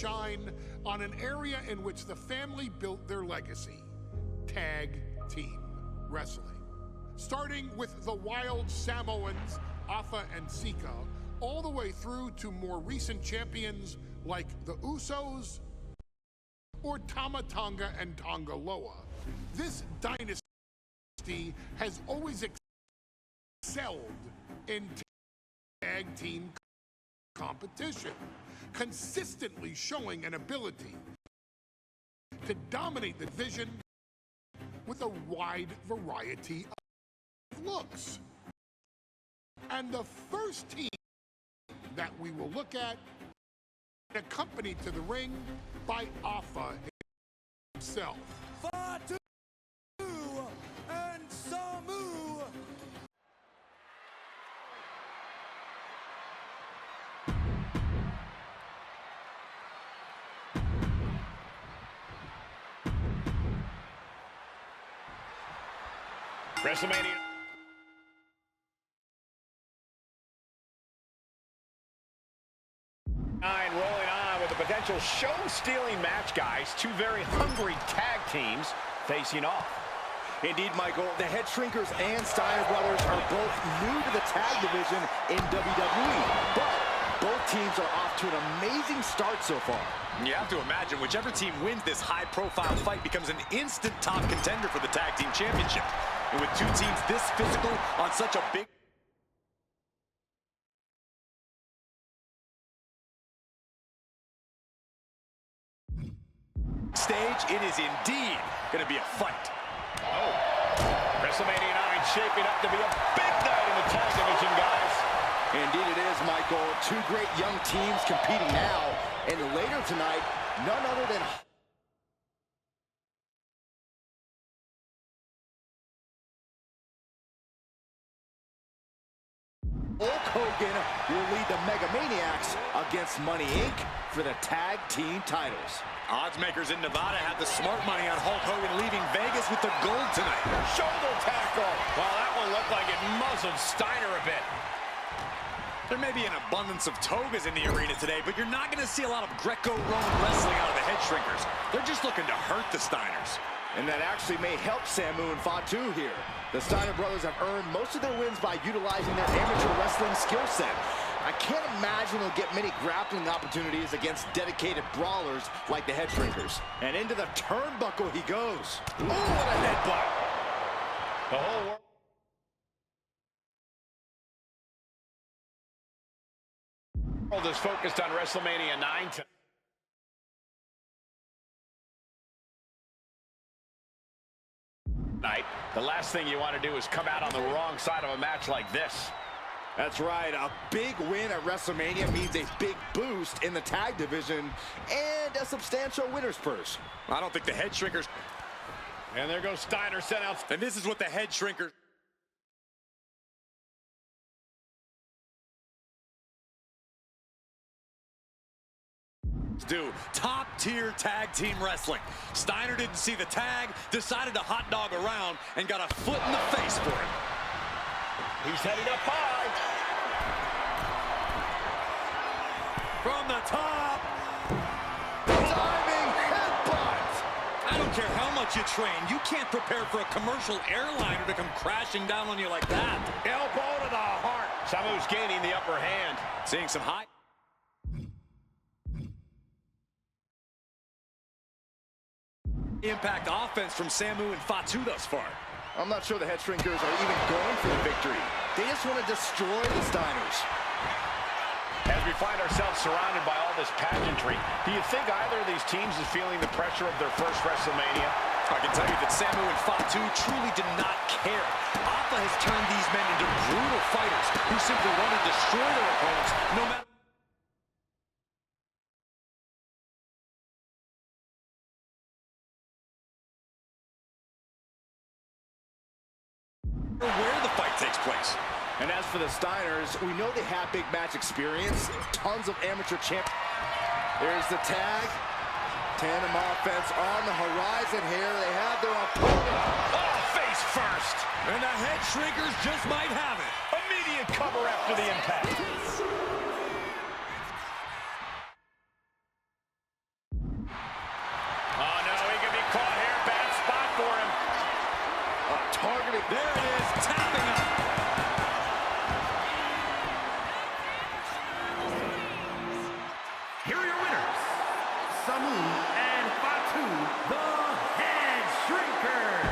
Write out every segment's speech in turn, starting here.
shine on an area in which the family built their legacy: tag team wrestling. Starting with the wild Samoans, Afa and Sika, all the way through to more recent champions like the Usos or Tama Tonga and Tonga Loa. This dynasty has always excelled in tag team competition, consistently showing an ability to dominate the division with a wide variety of looks. And the first team that we will look at, accompanied to the ring by Afa himself. Fatu and Samu. WrestleMania. Rolling on with a potential show-stealing match, guys. Two very hungry tag teams facing off. Indeed, Michael, the Head Shrinkers and Steiner Brothers are both new to the tag division in WWE, but both teams are off to an amazing start so far. You have to imagine whichever team wins this high-profile fight becomes an instant top contender for the tag team championship. And with two teams this physical on such a big stage, it is indeed going to be a fight. Oh, WrestleMania 9 shaping up to be a big night in the tag division, guys. Indeed it is, Michael. Two great young teams competing now, and later tonight, none other than Hulk Hogan will lead the Mega Maniacs against Money Inc. for the tag team titles. Odds makers in Nevada have the smart money on Hulk Hogan leaving Vegas with the gold tonight. Shoulder tackle. Well, that one looked like it muzzled Steiner a bit. There may be an abundance of togas in the arena today, but you're not going to see a lot of Greco-Roman wrestling out of the Head Shrinkers. They're just looking to hurt the Steiners. And that actually may help Samu and Fatu here. The Steiner brothers have earned most of their wins by utilizing their amateur wrestling skill set. I can't imagine they'll get many grappling opportunities against dedicated brawlers like the Head Shrinkers. And into the turnbuckle he goes. Ooh, what a headbutt. The whole world is focused on WrestleMania 9 tonight. The last thing you want to do is come out on the wrong side of a match like this. That's right. A big win at WrestleMania means a big boost in the tag division and a substantial winner's purse. I don't think the Head Shrinkers... And there goes Steiner, sent out. And this is what the Head Shrinkers... do. Top-tier tag team wrestling. Steiner didn't see the tag, decided to hot dog around, and got a foot in the face for it. He's heading up high. From the top. Diving headbutt. I don't care how much you train, you can't prepare for a commercial airliner to come crashing down on you like that. Elbow to the heart. Samu's gaining the upper hand. Seeing some high... impact offense from Samu and Fatu thus far. I'm not sure the Head Shrinkers are even going for the victory. They just want to destroy the Steiners. As we find ourselves surrounded by all this pageantry, do you think either of these teams is feeling the pressure of their first WrestleMania? I can tell you that Samu and Fatu truly did not care. Afa has turned these men into brutal fighters who simply want to destroy their opponents no matter where the fight takes place. And as for the Steiners, we know they have big match experience, tons of amateur champ. There's the tag. Tandem offense on the horizon here. They have their opponent. Oh, face first. And the Head Shrinkers just might have it. Immediate cover after the impact. There it is, tapping up. Here are your winners, Samu and Fatu, the Head Shrinkers.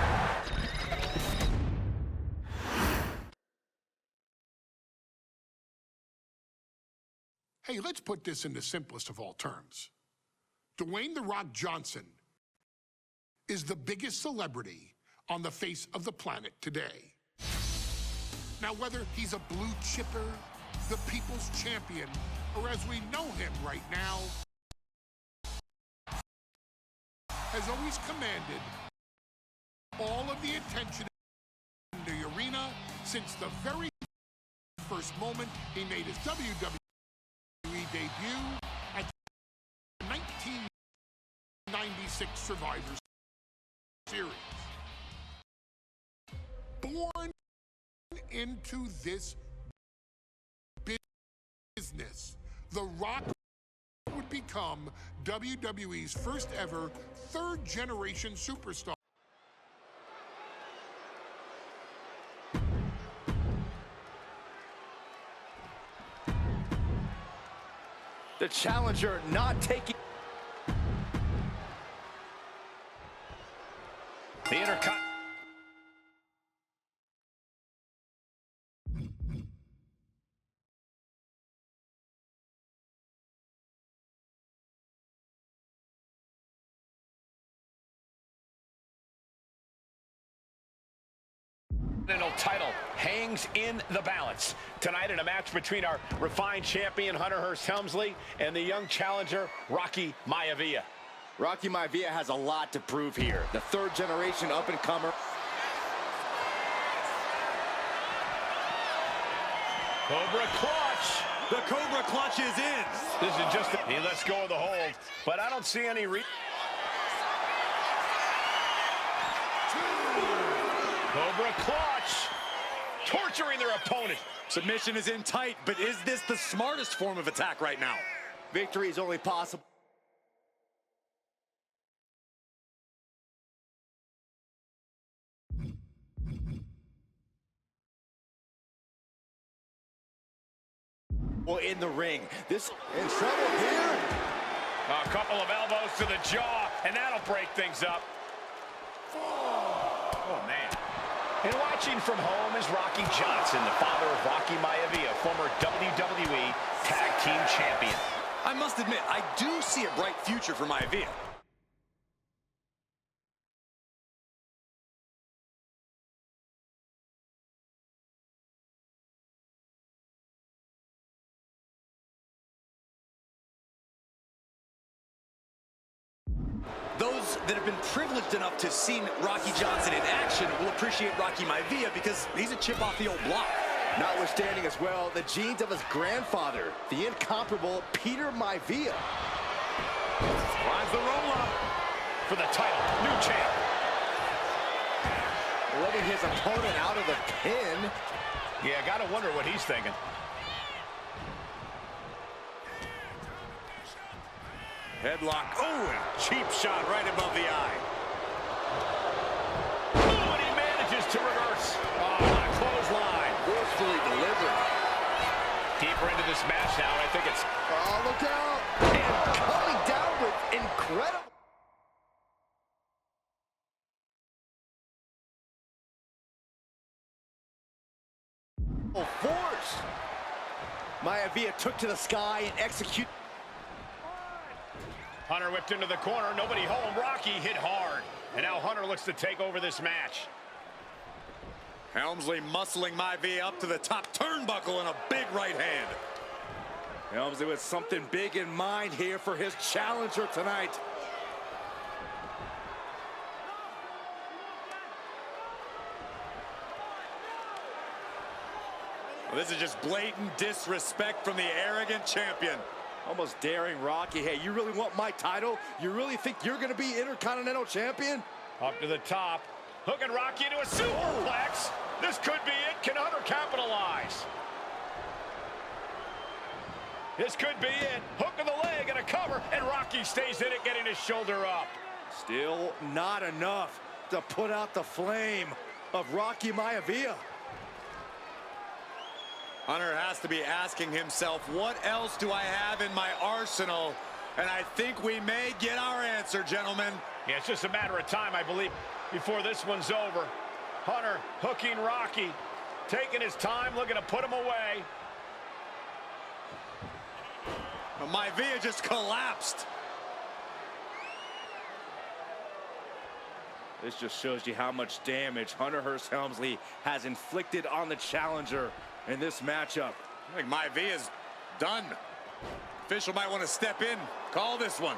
Hey, let's put this in the simplest of all terms. Dwayne "The Rock" Johnson is the biggest celebrity on the face of the planet today. Now, whether he's a blue chipper, the people's champion, or as we know him right now, has always commanded all of the attention in the arena since the very first moment he made his WWE debut at the 1996 Survivor Series. Born into this business, The Rock would become WWE's first ever third-generation superstar. The challenger not taking... The intercut. Title hangs in the balance tonight in a match between our refined champion Hunter Hearst Helmsley and the young challenger Rocky Maivia. Rocky Maivia has a lot to prove here. The third-generation up-and-comer. Cobra clutch. The Cobra clutch is in. This is just he lets go of the hold, but I don't see any Cobra clutch, torturing their opponent. Submission is in tight, but is this the smartest form of attack right now? Victory is only possible. Well, in the ring, this in trouble here. A couple of elbows to the jaw, and that'll break things up. Oh, man. And watching from home is Rocky Johnson, the father of Rocky Maivia, former WWE Tag Team Champion. I must admit, I do see a bright future for Maivia. Those that have been privileged enough to see Rocky Johnson in action will appreciate Rocky Maivia because he's a chip off the old block. Notwithstanding as well, the genes of his grandfather, the incomparable Peter Maivia. Finds the roll-up for the title, new champ. Letting his opponent out of the pin. Yeah, gotta wonder what he's thinking. Headlock. Oh, and a cheap shot right above the eye. Oh, and he manages to reverse. Oh, what a clothesline. Forcefully delivered. Deeper into this match now, and I think it's... Oh, look out. And coming down with incredible... force. Maivia took to the sky and executed... Hunter whipped into the corner, nobody home. Rocky hit hard. And now Hunter looks to take over this match. Helmsley muscling Maivia up to the top turnbuckle in a big right hand. Helmsley with something big in mind here for his challenger tonight. Well, this is just blatant disrespect from the arrogant champion. Almost daring Rocky. Hey, you really want my title? You really think you're going to be Intercontinental Champion? Up to the top. Hooking Rocky into a superplex. This could be it. Can Hunter capitalize? This could be it. Hook of the leg and a cover. And Rocky stays in it, getting his shoulder up. Still not enough to put out the flame. of Rocky Maivia. Hunter has to be asking himself, what else do I have in my arsenal? And I think we may get our answer, gentlemen. Yeah, it's just a matter of time, I believe, before this one's over. Hunter hooking Rocky, taking his time, looking to put him away. Maivia just collapsed. This just shows you how much damage Hunter Hearst Helmsley has inflicted on the challenger in this matchup. I think Maivia's done. Official might want to step in, call this one.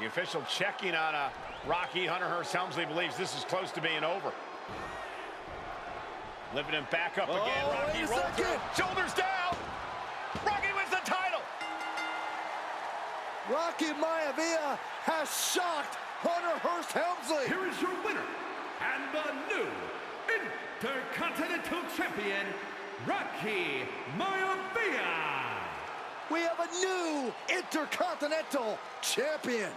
The official checking on Rocky. Hunter Hearst Helmsley believes this is close to being over. Lifting him back up again. Rocky rolls through. Shoulders down. Rocky wins the title. Rocky Maivia has shocked Hunter Hearst Helmsley. Here is your winner, and the new Intercontinental Champion, Rocky Maivia. We have a new Intercontinental Champion.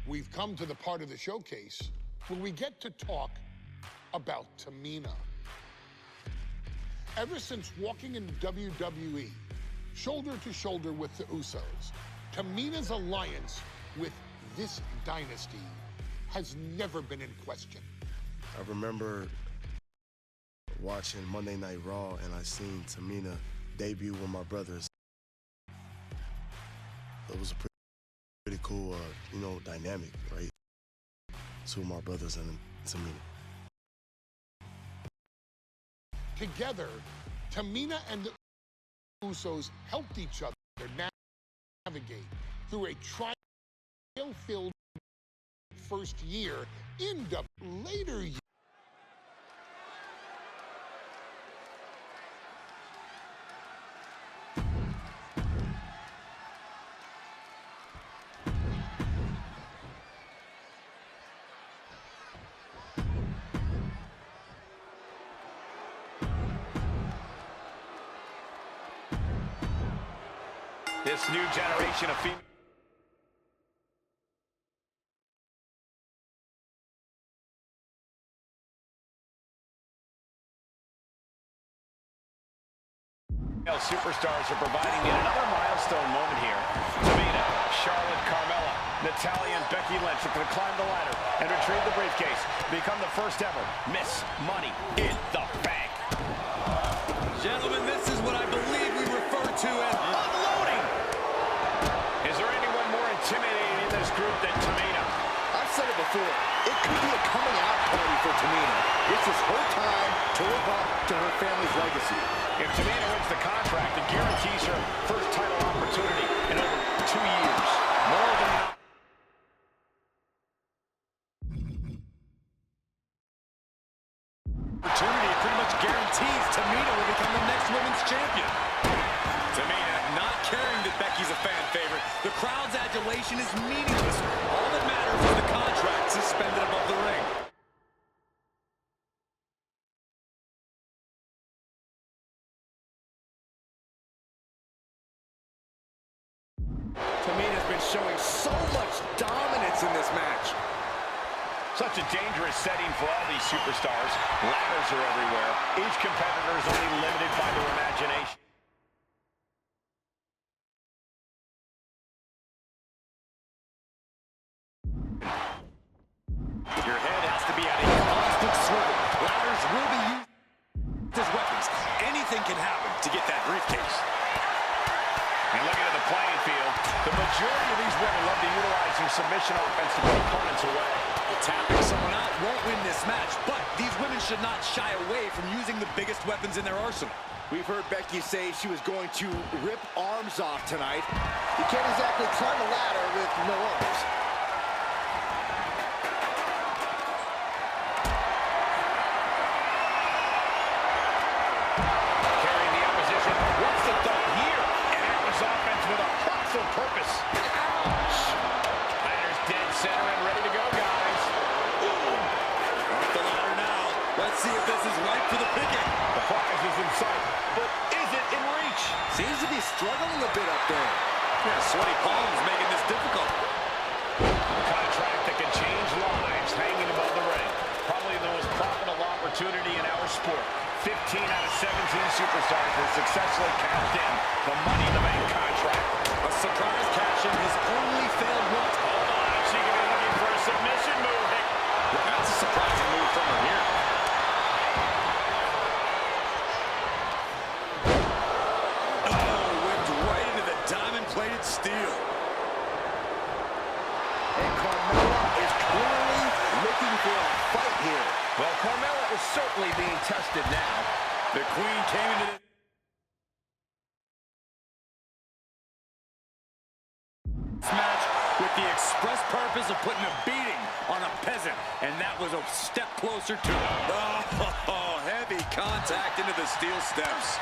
We've come to the part of the showcase where we get to talk about Tamina. Ever since walking in WWE, shoulder to shoulder with the Usos, Tamina's alliance with this dynasty has never been in question. I remember watching Monday Night Raw, and I seen Tamina debut with my brothers. It was a pretty cool, dynamic, right? Two of my brothers and Tamina. Together, Tamina and the Usos helped each other navigate through a trial-filled first year in later years. This new generation of female superstars are providing yet another milestone moment here. Tamina, Charlotte, Carmella, Natalya, and Becky Lynch are going to climb the ladder and retrieve the briefcase, become the first ever Miss Money in the Bank. Gentlemen, this is what I believe we refer to as unloading. Is there anyone more intimidating in this group than Tamina? I've said it before, it could be a coming out party for Tamina. This is her time to live up to her family's legacy. If Tamina wins the contract, it guarantees her first title opportunity in over 2 years. More than enough. Opportunity pretty much guarantees Tamina will become the next women's champion. Tamina not caring that Becky's a fan favorite. The crowd's adulation is meaningless. All that matters is the contract suspended above the ring. Tamina's been showing so much dominance in this match. Such a dangerous setting for all these superstars. Ladders are everywhere. Each competitor is only limited by their imagination. Your head has to be at a constant swivel. Ladders will be used as weapons. Anything can happen to get that briefcase. And looking at the playing field, the majority of these women love to utilize their submission offense to put opponents away. Tapping someone out won't win this match, but these women should not shy away from using the biggest weapons in their arsenal. We've heard Becky say she was going to rip arms off tonight. You can't exactly climb a ladder with no arms. Carrying the opposition. What's the thought here? And that was offense with a hurtful purpose. Ouch! Ladder's dead center and ready to go, guys. Off the ladder now. Let's see if this is right for the picking. The prize is in sight, but is it in reach? Seems to be struggling a bit up there. Yeah, sweaty palms making this difficult. A contract that can change lives hanging above the ring. Probably the most profitable opportunity in our sport. 15 out of 17 superstars have successfully cashed in the Money in the Bank contract. A surprise cash-in has only failed once. Hold on, she could be looking for a submission move. Well, that's a surprising move from her here. Diamond-plated steel. And Carmella is clearly looking for a fight here. Well, Carmella is certainly being tested now. The Queen came into this match with the express purpose of putting a beating on a peasant, and that was a step closer to it. Oh, heavy contact into the steel steps.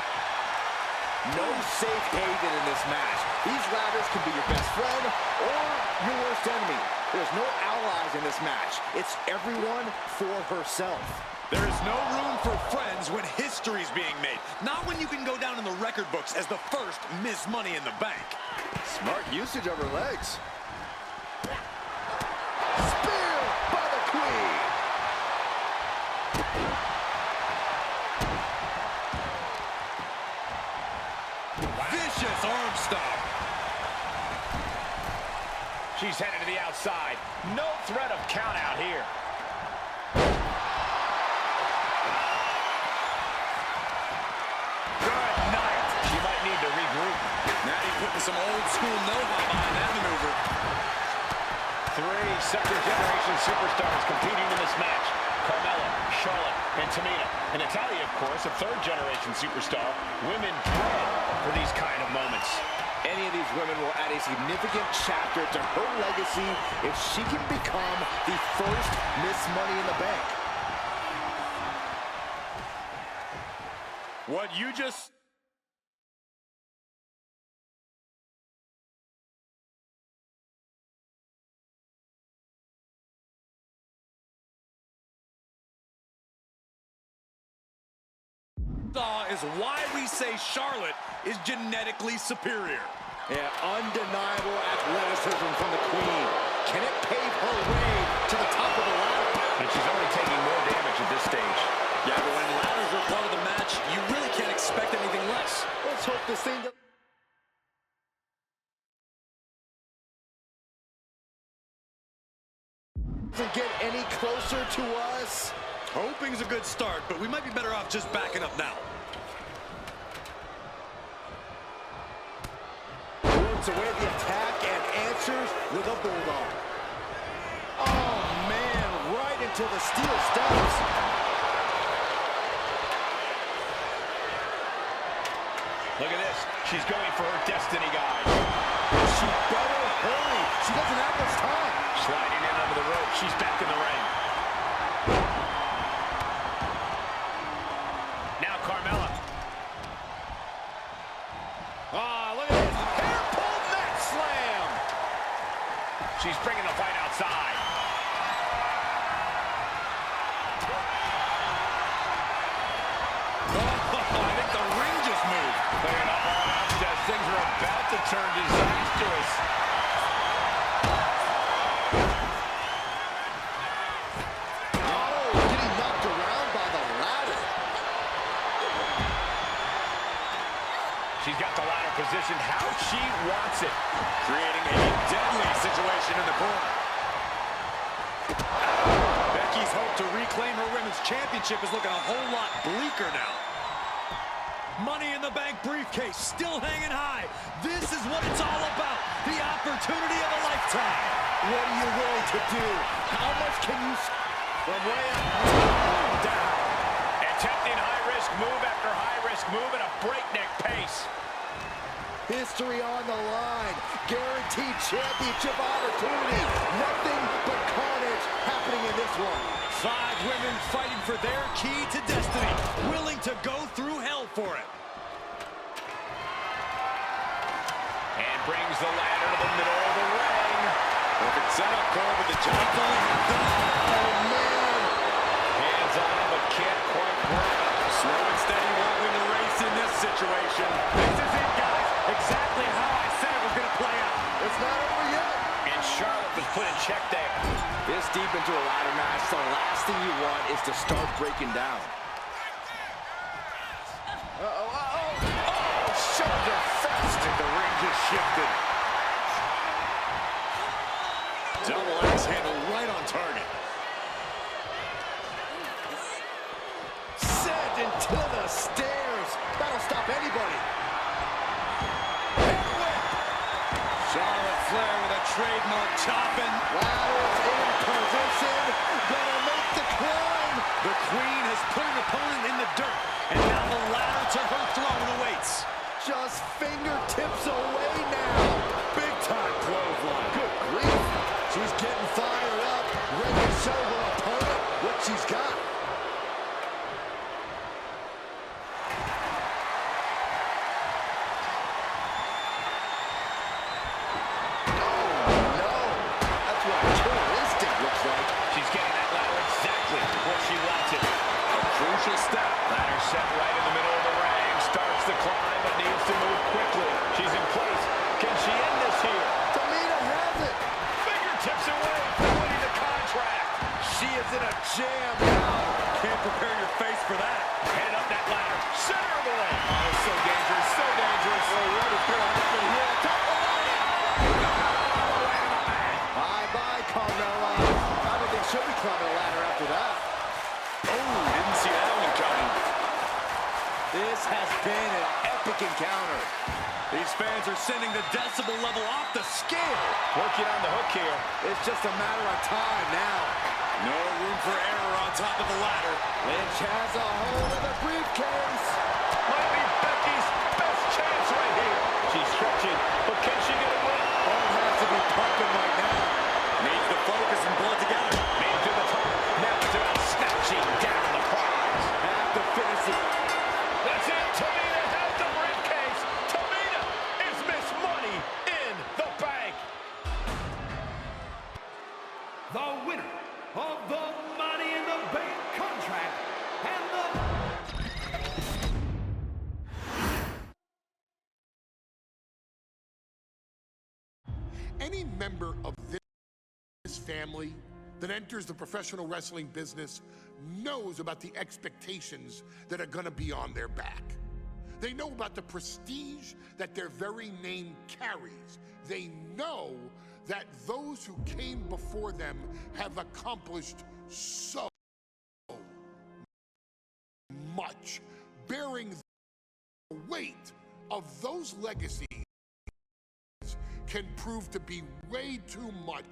No safe haven in this match. These ladders can be your best friend or your worst enemy. There's no allies in this match. It's everyone for herself. There is no room for friends when history's being made. Not when you can go down in the record books as the first Miss Money in the Bank. Smart usage of her legs. Spear by the Queen. Vicious arm stomp. She's headed to the outside. No threat of count out here. Good night. She might need to regroup. Natty putting some old school know-how behind that maneuver. 3 second-generation superstars competing in this match. Carmella, Charlotte, and Tamina. And Natalya, of course, a 3rd-generation superstar. Women bred for these kind of moments. Any of these women will add a significant chapter to her legacy if she can become the first Miss Money in the Bank. What you just... is why we say Charlotte is genetically superior. Yeah, undeniable athleticism from the Queen. Can it pave her way to the top of the ladder? And she's only taking more damage at this stage. Yeah, but when ladders are part of the match, you really can't expect anything less. Let's hope this thing doesn't get any closer to us. Hoping's a good start, but we might be better off just backing up now. Works away the attack and answers with a bulldog. Oh, man, right into the steel steps. Look at this. She's going for her destiny, guys. She better hurry. She doesn't have much time. Sliding in under the rope. She's back in the ring. Now Carmella. Look at this. Hair pull neck slam. She's bringing the fight outside. I think the ring just moved. Clearing up all out as things are about to turn disastrous. Oh, getting knocked around by the ladder. She's got the ladder positioned how she wants it. Creating a deadly situation in the corner. Becky's hope to reclaim her women's championship is looking a whole lot bleaker now. Money in the Bank briefcase still hanging high. This is what it's all about. The opportunity of a lifetime. What are you willing to do? How much can you... From way up, down. Attempting high-risk move after high-risk move at a breakneck pace. History on the line. Guaranteed championship opportunity. Nothing but carnage happening in this one. 5 women fighting for their key to destiny. Willing to go through hell for it. And brings the ladder to the middle of the ring. Perfect setup, Cole, with the jump. Oh, man. Hands on, but can't quite grab it. Slow and steady won't win the race in this situation. This is it, guys. Exactly how I said it was going to play out. It's not over yet. And Charlotte was put in check there. This deep into a ladder match, the last thing you want is to start breaking down. Shoulder first, and the ring just shifted. Double axe handle right on target. Sent into the stairs. That'll stop anybody. Charlotte Flair with a trademark chopping. Ladders in position. Gonna make the climb. The Queen has put an opponent in the dirt, and now the ladder to her throne awaits. Just fingertips away now. Big time clothesline. Good grief. She's getting fired up. Ready to show her opponent what she's got. Step. Ladder set right in the middle of the ring. Starts the climb, but needs to move quickly. She's in place. Can she end this here? Tamina has it. Fingertips away from winning the contract. She is in a jam now. Can't prepare your face for that. Head up that ladder. Center of the ring. Oh, so dangerous, so dangerous. Oh, what is going to happen here? Top of the ladder. Bye-bye, Carmella. I don't think she'll be climbing a ladder after that. Didn't see that one coming. This has been an epic encounter. These fans are sending the decibel level off the scale. Working on the hook here. It's just a matter of time now. No room for error on top of the ladder. Lynch has a hold of the briefcase. Might be Becky's best chance right here. She's stretching, but can she get a win? Heart has to be pumping right now. Needs to focus and pull it together. Made to the top. Now it's about snatching down the prize. Have to finish it. That's it. Tamina has the briefcase. Tamina is Miss Money in the Bank. The winner of the Money in the Bank contract and the... Any member of this family that enters the professional wrestling business knows about the expectations that are going to be on their back. They know about the prestige that their very name carries. They know that those who came before them have accomplished so much, bearing the weight of those legacies can prove to be way too much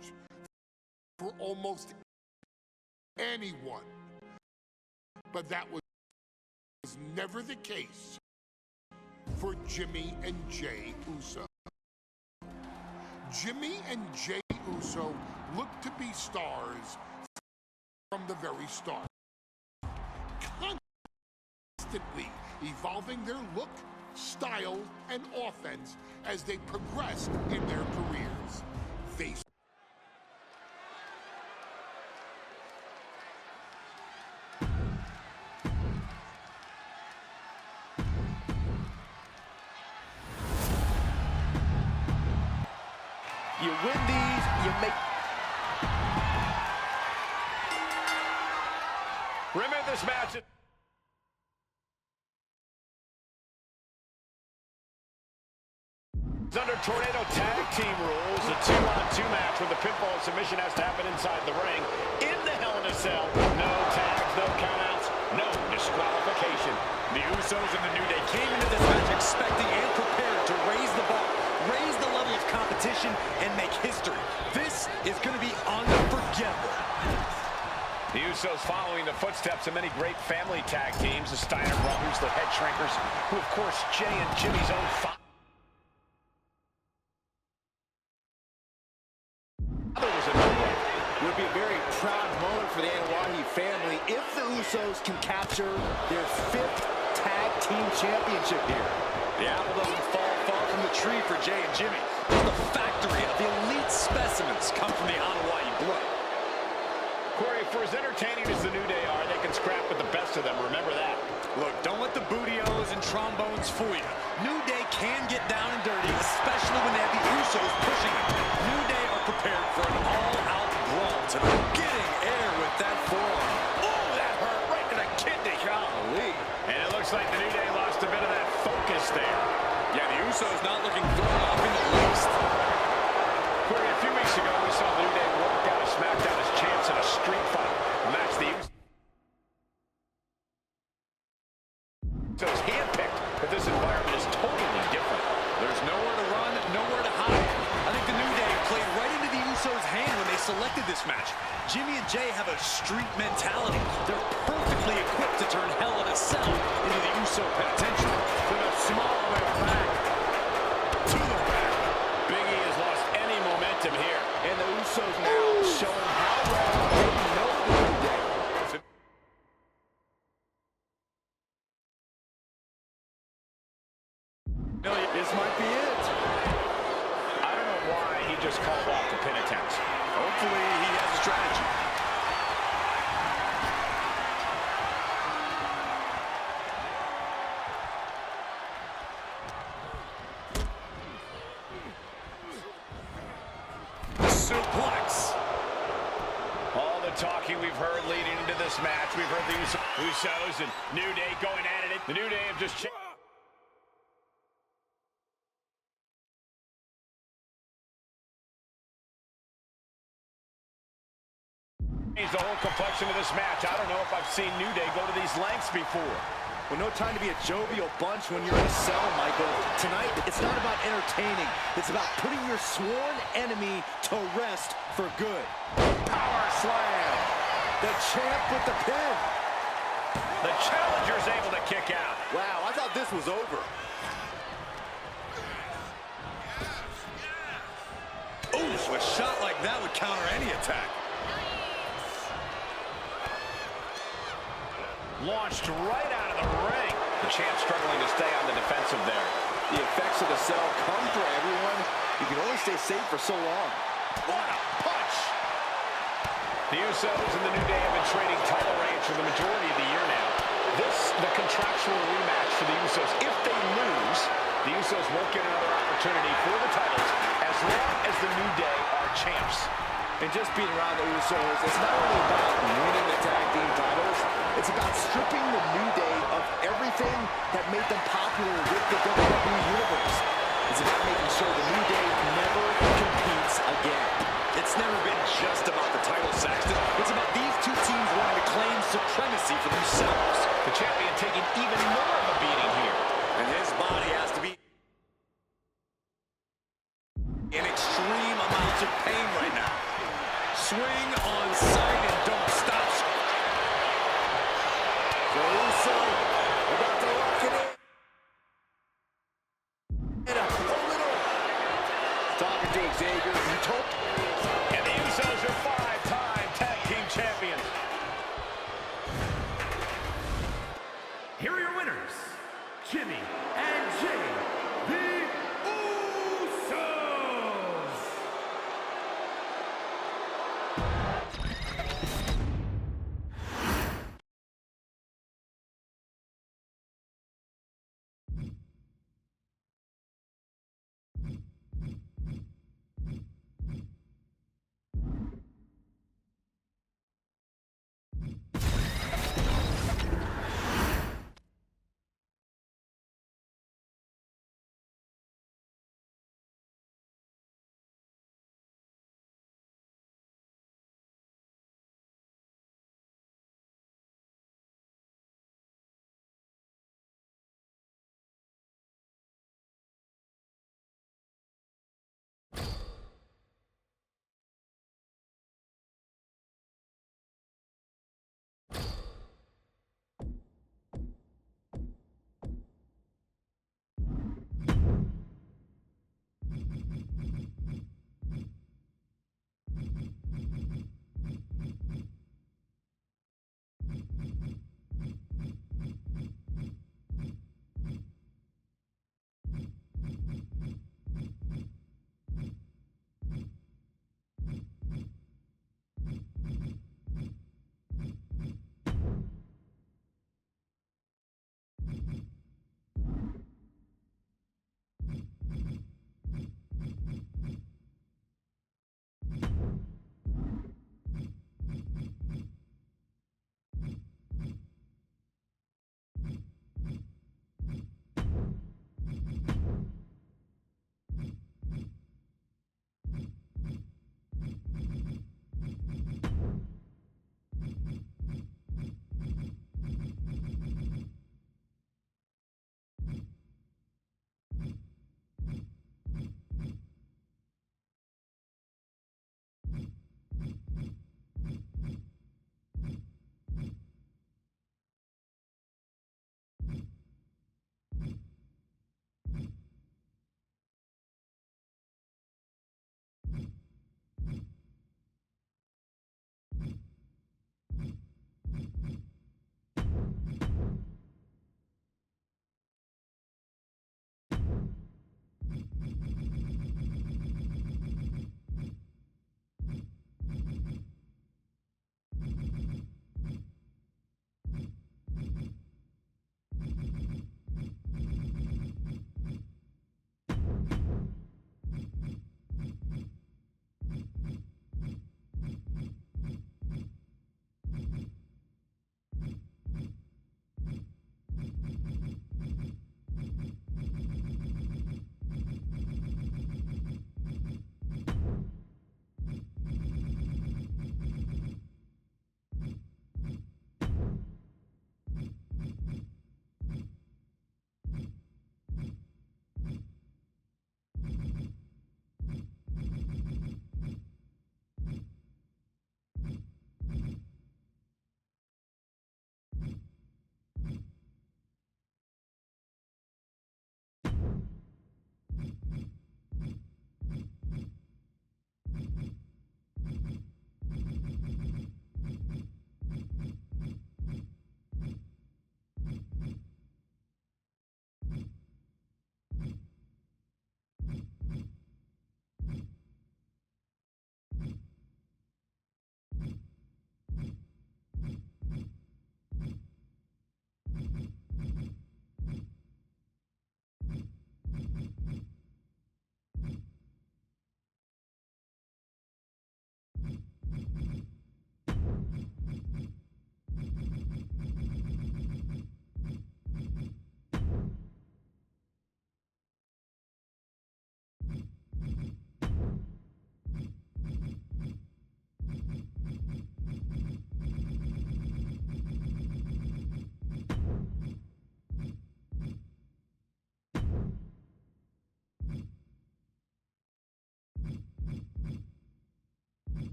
for almost anyone. But that was never the case for Jimmy and Jey Uso. Jimmy and Jey Uso looked to be stars from the very start, constantly evolving their look, style, and offense as they progressed in their careers. You win these, you make... Remember this match. Under Tornado Tag Team rules, a 2-on-2 match where the pinfall submission has to happen inside the ring. In the Hell in a Cell, no tags, no countouts, no disqualification. The Usos and the New Day came into Usos following the footsteps of many great family tag teams, the Steiner brothers, the Head Shrinkers, who, of course, Jay and Jimmy's own father was a member. It would be a very proud moment for the Anoa'i family if the Usos can capture their 5th tag team championship here. The apple doesn't fall far from the tree for Jay and Jimmy. The factory of the elite specimens come from the Anoa'i blood. Corey, for as entertaining as the New Day are, they can scrap with the best of them. Remember that. Look, don't let the booty-os and trombones fool you. New Day can get down and dirty, especially when they have the Usos pushing them. New Day are prepared for an all-out brawl tonight. Getting air with that forearm. Oh, that hurt right to the kidney. Golly. And it looks like the New Day lost a bit of that focus there. Yeah, the Usos not looking thrown off in the least. Corey, a few weeks ago, we saw the New Day walk out of SmackDown as champs in a street fight. And that's the Usos handpicked, but this environment is totally different. There's nowhere to run, nowhere to hide. I think the New Day played right into the Usos' hand when they selected this match. Jimmy and Jay have a street mentality. They're perfectly equipped to turn Hell in a Cell into the Uso penitentiary. With a small way back to the back. Big E has lost any momentum here. And the Usos now showing how well they know the New Day. This might be it. I don't know why he just called off the pin attempts. Hopefully he has a strategy. Suplex. All the talking we've heard leading into this match, we've heard the Usos and New Day going at it. The New Day have just changed the whole complexion of this match. I don't know if I've seen New Day go to these lengths before. Well, no time to be a jovial bunch when you're in a cell, Michael. Tonight, it's not about entertaining. It's about putting your sworn enemy to rest for good. Power slam. The champ with the pin. The challenger's able to kick out. Wow, I thought this was over. Oof, a shot like that would counter any attack. Launched right out of the ring. The champ struggling to stay on the defensive there. The effects of the cell come for everyone. You can only stay safe for so long. What a punch! The Usos and the New Day have been trading title reigns for the majority of the year now. This, the contractual rematch for the Usos. If they lose, the Usos won't get another opportunity for the titles as long as the New Day are champs. And just being around the Usos, it's not only about winning the tag team titles, it's about stripping the New Day of everything that made them popular with the WWE Universe. It's about making sure the New Day never competes again. It's never been just about the title, Saxton. It's about these two teams wanting to claim supremacy for themselves. The champion taking even more of a beating here. And his body has to be in extreme amounts of pain right now. Swing on sight and don't stop. So Uso about to lock it in. And a little talking to Xavier. You told. And the Usos are 5-time tag team champions. Here are your winners, Jimmy and Jay, the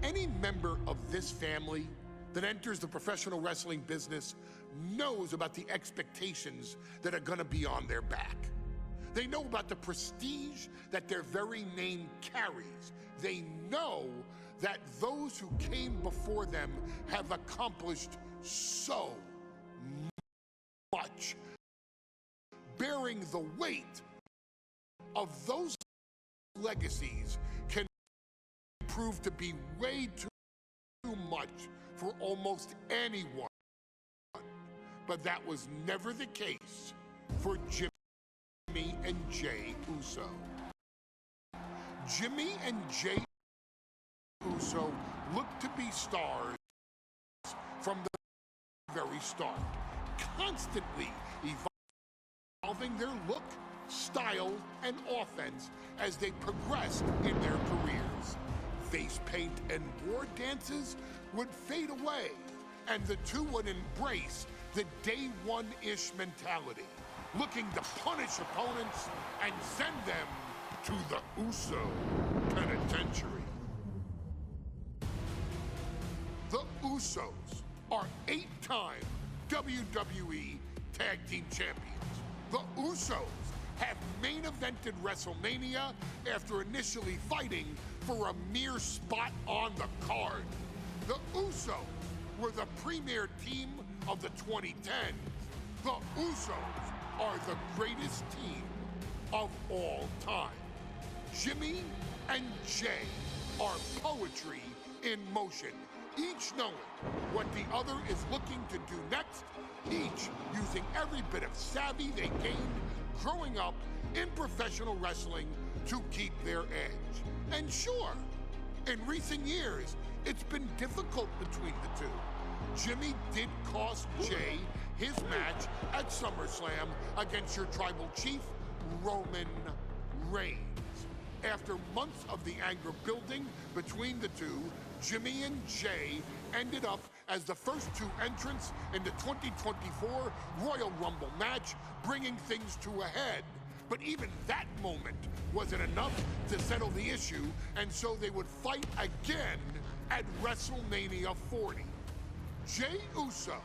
Any member of this family that enters the professional wrestling business knows about the expectations that are going to be on their back. They know about the prestige that their very name carries. They know that those who came before them have accomplished so much. Bearing the weight of those legacies can prove to be way too much for almost anyone. But that was never the case for Jimmy and Jey Uso. Jimmy and Jey Uso looked to be stars from the very start, constantly evolving their look, style, and offense as they progressed in their careers. Face paint and war dances would fade away, and the two would embrace the day one-ish mentality, looking to punish opponents and send them to the Uso penitentiary. The Usos are 8-time WWE Tag Team Champions. The Usos have main evented WrestleMania after initially fighting for a mere spot on the card. The Usos were the premier team of the 2010s. The Usos are the greatest team of all time. Jimmy and Jey are poetry in motion, each knowing what the other is looking to do next, each using every bit of savvy they gained growing up in professional wrestling to keep their edge. And sure, in recent years, it's been difficult between the two. Jimmy did cost Jey his match at SummerSlam against your tribal chief, Roman Reigns. After months of the anger building between the two, Jimmy and Jey ended up as the first two entrants in the 2024 Royal Rumble match, bringing things to a head. But even that moment wasn't enough to settle the issue, and so they would fight again at WrestleMania 40. Jey Uso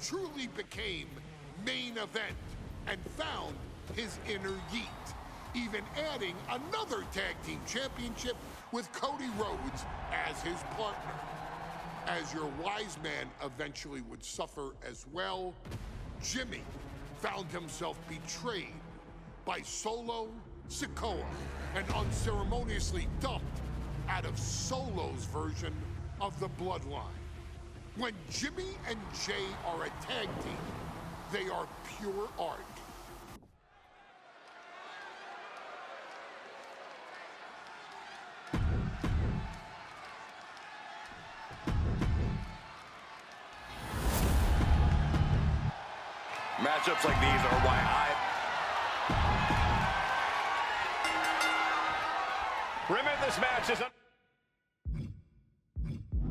truly became main event and found his inner yeet, even adding another tag team championship with Cody Rhodes as his partner. As your wise man eventually would suffer as well, Jimmy found himself betrayed by Solo Sikoa and unceremoniously dumped out of Solo's version of the Bloodline. When Jimmy and Jey are a tag team, they are pure art. Matchups like these are why Remember, this match is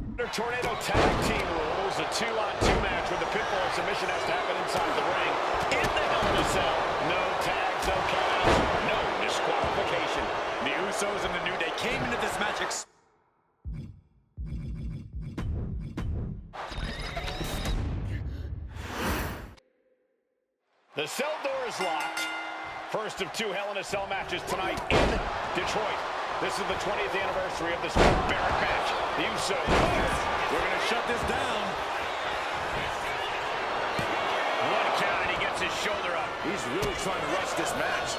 under Tornado Tag Team rules, a 2-on-2 match where the pinfall submission has to happen inside the ring. In the Hell in a Cell, no tags, no countouts, no disqualification. The Usos and the New Day came into this match The cell door is locked. First of two Hell in a Cell matches tonight in Detroit. This is the 20th anniversary of this barbaric match. The Usos. We're going to shut this down. One count, and he gets his shoulder up. He's really trying to rush this match.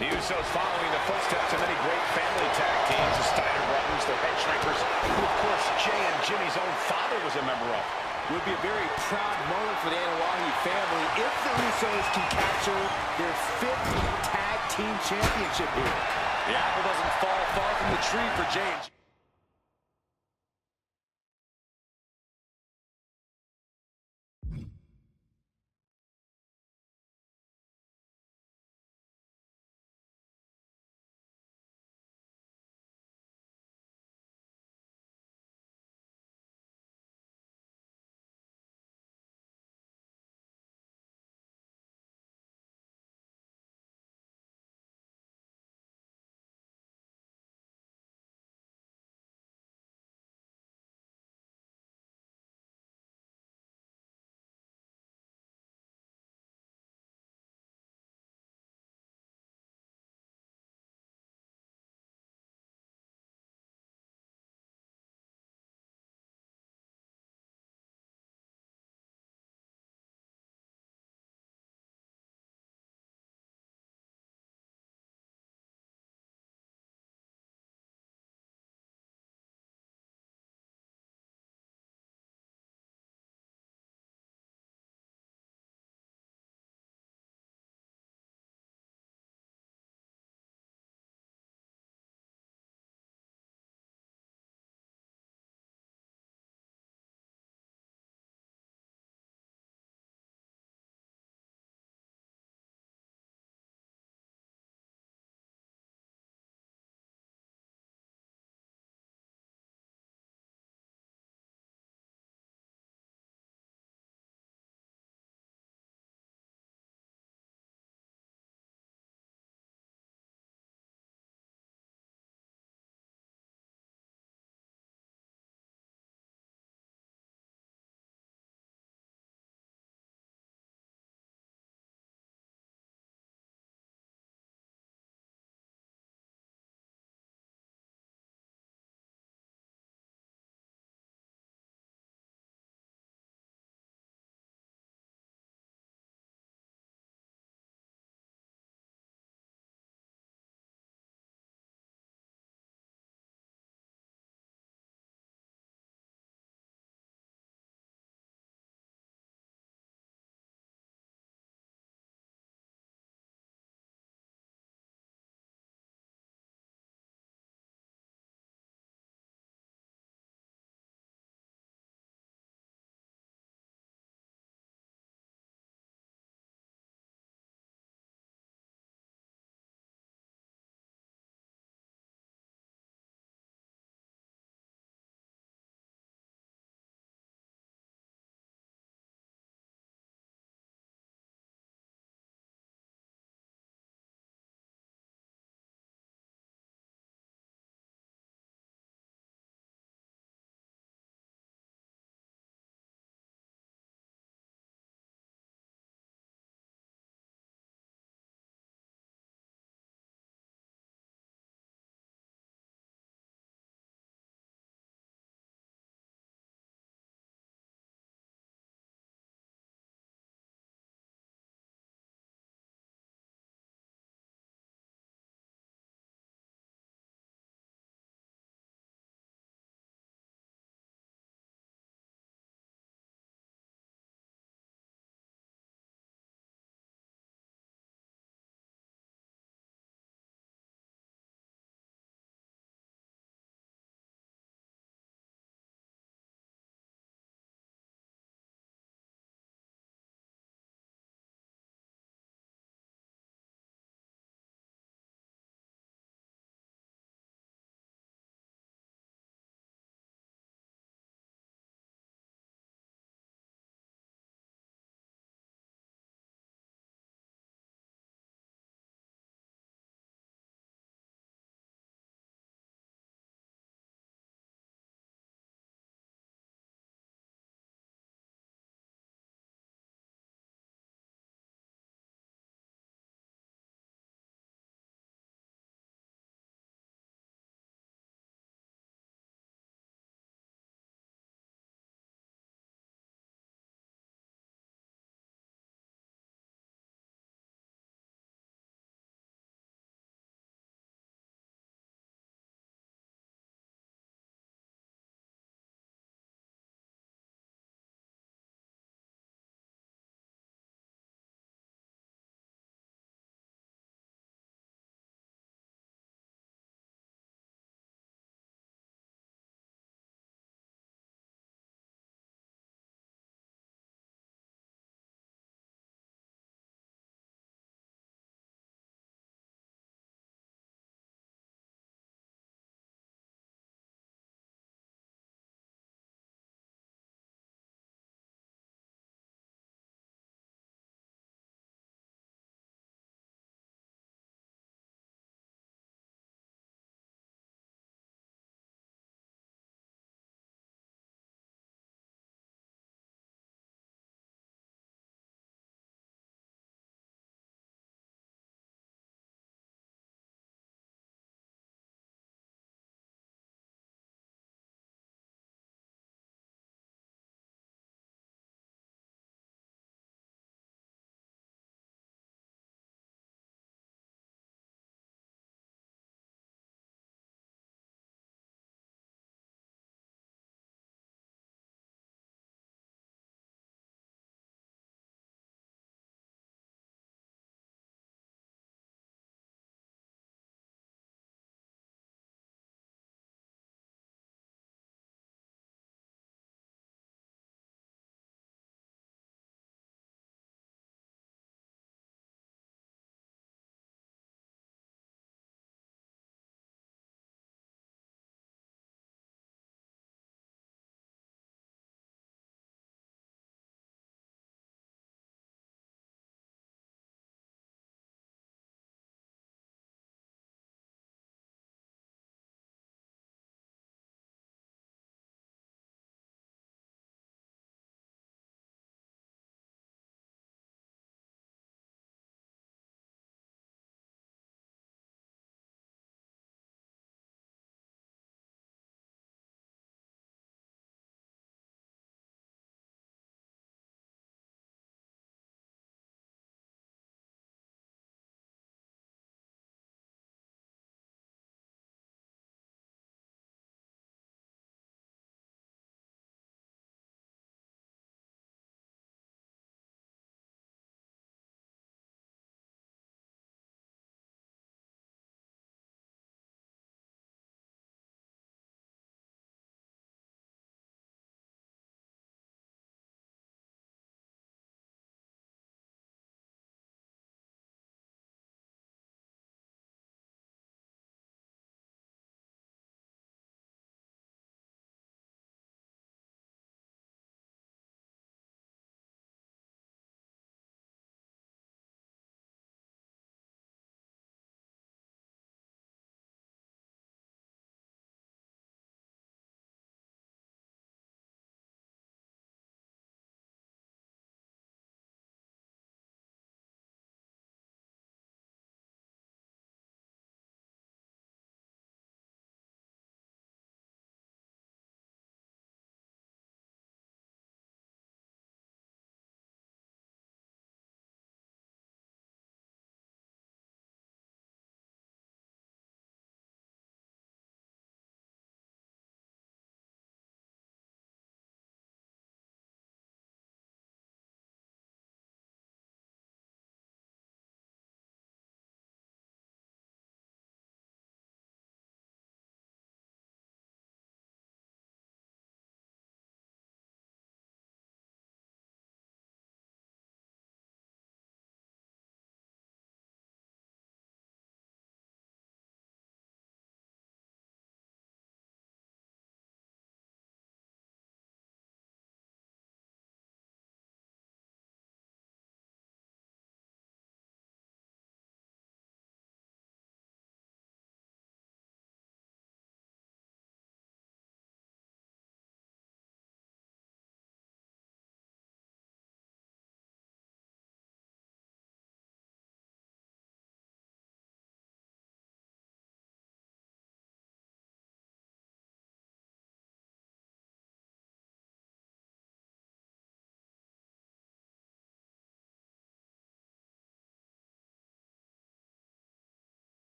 The Usos following the footsteps of many great family tag teams, the Steiner brothers, the Head Shrinkers, who, of course, Jey and Jimmy's own father was a member of. It would be a very proud moment for the Anoa'i family if the Usos can capture their 5th tag team championship here. The apple doesn't fall far from the tree for Jey.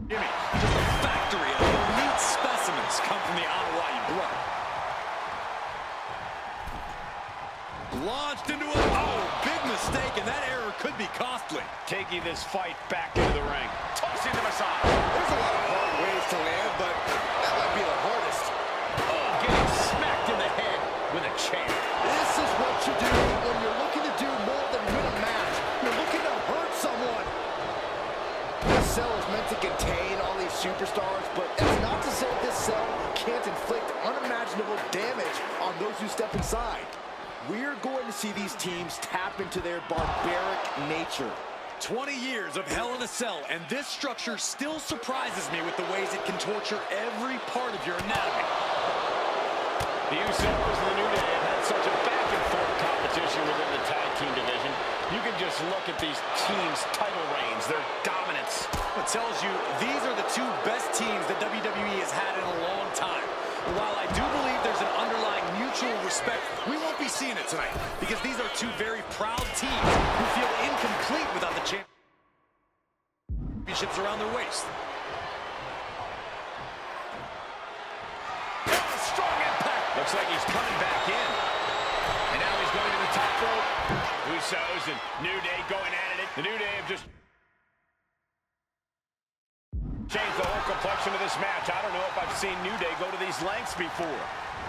Jimmy. Just a factory of elite specimens come from the Ottawa blood. Launched into a big mistake, and that error could be costly. Taking this fight back into the ring. Tossing them aside. There's a lot of hard ways to land, but that might be the hardest. Oh, getting smacked in the head with a chair. This is what you do when you're looking to do more than win a match. You're looking to hurt someone. This cell is meant to contain all these superstars, but it's not to say this cell can't inflict unimaginable damage on those who step inside. We're going to see these teams tap into their barbaric nature. 20 years of Hell in a Cell, and this structure still surprises me with the ways it can torture every part of your anatomy. The Usos and the New Day have had such a back-and-forth competition within the tag team division. You can just look at these teams' title reigns, their dominance. It tells you these are the two best teams that WWE has had in a long time. While I do believe there's an underlying mutual respect, we won't be seeing it tonight because these are two very proud teams who feel incomplete without the championships around their waist. Strong impact. Looks like he's coming back in. And now he's going to the top rope. Usos and New Day going at it. The New Day have just changed the whole complexion of this match. I don't know if I've seen New Day go to these lengths before.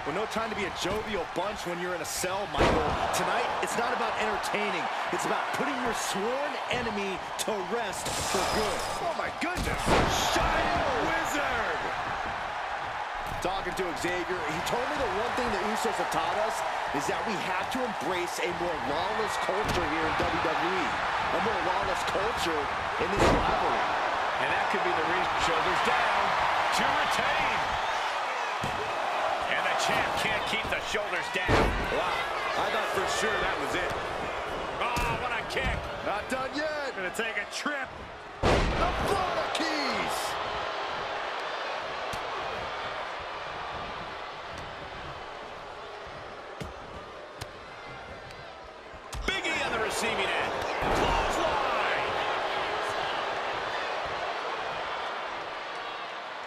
Well, no time to be a jovial bunch when you're in a cell, Michael. Tonight, it's not about entertaining. It's about putting your sworn enemy to rest for good. Oh, my goodness. Shining Wizard. Talking to Xavier, he told me the one thing the Usos have taught us is that we have to embrace a more lawless culture here in WWE. A more lawless culture in this rivalry. And that could be the reason. Shoulders down to retain. And the champ can't keep the shoulders down. Wow, I thought for sure that was it. Oh, what a kick. Not done yet. Gonna take a trip. The Florida Keys. Biggie on the receiving end. Clothesline.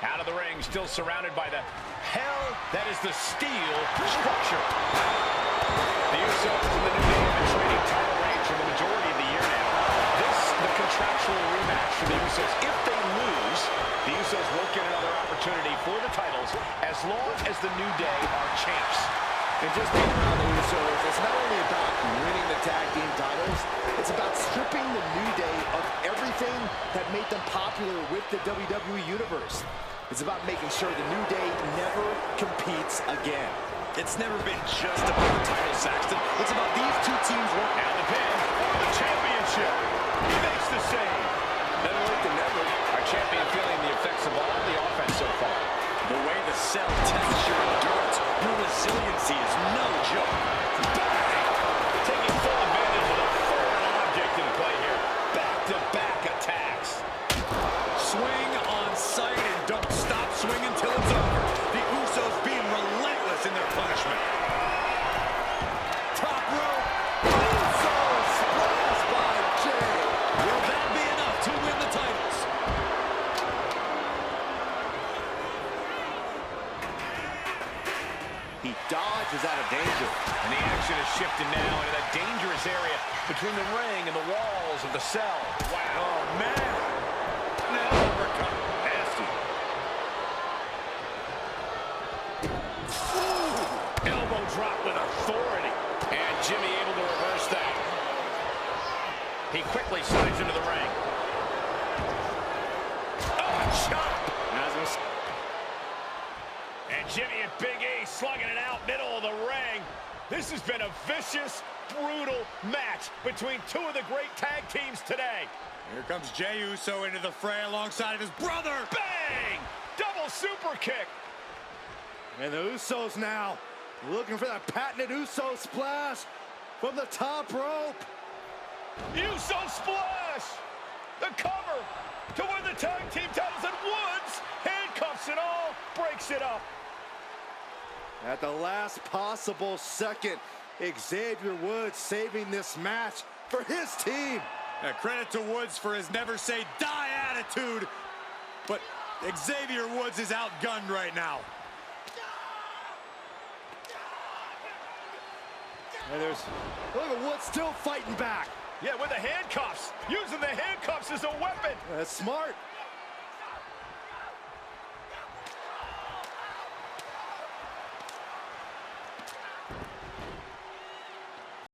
Out of the ring, still surrounded by the hell that is the steel structure. The Usos and the New Day have been trading title reigns for the majority of the year now. This, the contractual rematch for the Usos. If they lose, the Usos won't get another opportunity for the titles as long as the New Day are champs. And just being around the Usos, it's not only about winning the tag team titles, it's about stripping the New Day of everything that made them popular with the WWE Universe. It's about making sure the New Day never competes again. It's never been just about the title, Saxton. It's about these two teams working. Now the pin for the championship. He makes the save. Better late than never. Our champion feeling the effects of all the offense so far. The way the cell tests your endurance, your resiliency is no joke. Bang! Taking full advantage of the foreign object in play here. Back-to-back attacks. Swing on sight and don't stop swinging till it's over. The Usos being relentless in their punishment. Top rope. Usos splash by Jay. Will that be enough to win the titles? He dodges out of danger. And the action is shifted now into that dangerous area between the ring and the walls of the cell. Wow. Oh, man. Now uppercut. Nasty. Ooh. Elbow drop with authority. And Jimmy able to reverse that. He quickly slides into the ring. Oh, chop. And Jimmy and Big E slugging it out middle of the ring. This has been a vicious, brutal match between two of the great tag teams today. Here comes Jey Uso into the fray alongside of his brother. Bang! Double super kick. And the Usos now looking for that patented Uso splash from the top rope. Uso splash. The cover to win the tag team titles, and Woods handcuffs it all, breaks it up. At the last possible second, Xavier Woods saving this match for his team. Credit to Woods for his never say die attitude. but Xavier Woods is outgunned right now. And look at Woods still fighting back. Yeah, with the handcuffs. Using the handcuffs as a weapon. That's smart.